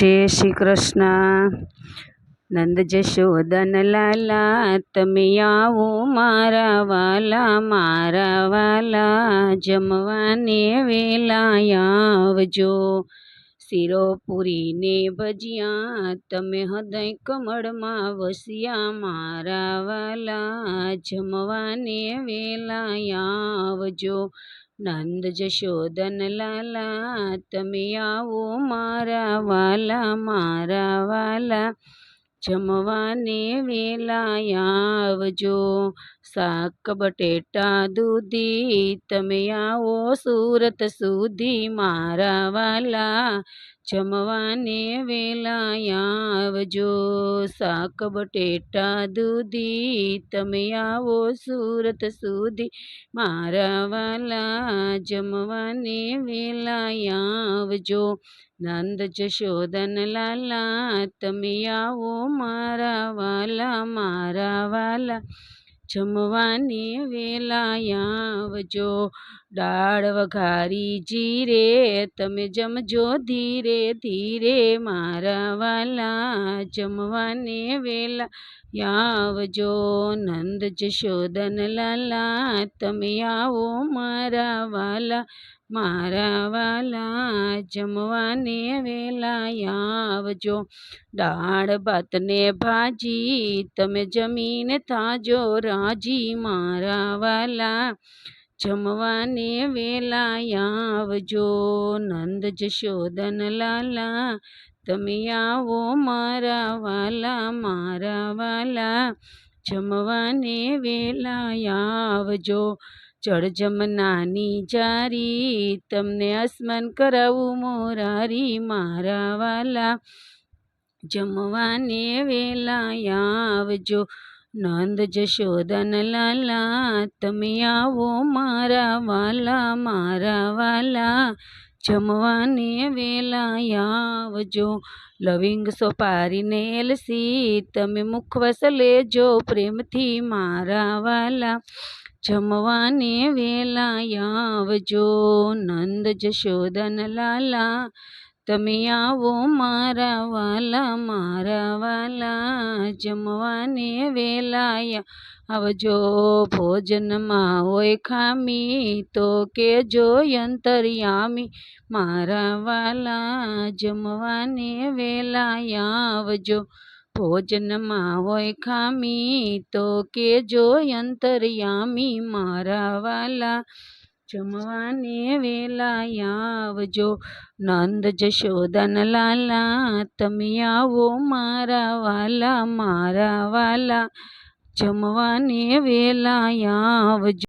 જય શ્રી કૃષ્ણ. નંદ જશોદન લાલા તમે આવો મારા વાલા જમવાને વેલા આવજો. શીરો પૂરી ને ભજીયા તમે હૃદય કમળમાં વસ્યા મારા વાલા જમવાને વેલા આવજો. નંદ જશોદન લાલા તમે આવો મારા વાલા જમવાને વેલા આવજો. શાક બટેટા દૂધી તમે આવો સુરત સુધી મારા વાલા જમવાને વેલા આવજો. શાક બટેટા દૂધી તમે આવો સુરત સુધી મારા વાલા જમવાને વેલા આવજો. નંદ જશોદન લાલા તમે આવો મારા વાલા જમવાને વેલા આવજો. દાળ વઘારી જીરે તમે જમજો ધીરે ધીરે મારા વાલા જમવાને વેલા આવજો. નંદ જશોદન લાલા તમે આવો મારા વાલા જમવાને વેલા આવજો. દાળ ભાત ને ભાજી તમે જમીને થાજો રાજી મારા વાલા જમવાને વેલા આવજો. નંદ જશોદન લાલા તમે આવો મારા વાલા જમવાને વેલા આવજો. જળ જમનાની જારી તમને આસમાન કરાવું મોરારી મારા વાલા જમવાને વેલા આવજો. નંદ જશોદન લાલા તમે આવો મારા વાલા જમવાને વેલા આવજો. લવિંગ સોપારીને એલસી તમે મુખવાસ લેજો પ્રેમથી મારા વાલા જમવાને વેલા આવજો. નંદ જશોદન લાલા તમે આવો મારા વાલા જમવાને વેલા આવજો. ભોજનમાં હોય ખામી તો કેજો અંતર્યામી મારા વાલા જમવાને વેલા આવજો. ભોજનમાં હોય ખામી તો કેજો અંતર્યામી મારા વાલા જમવાને વેલા આવજો. નંદ જશોદન લાલા તમે આવો મારા વાલા જમવાને વેલા આવજો.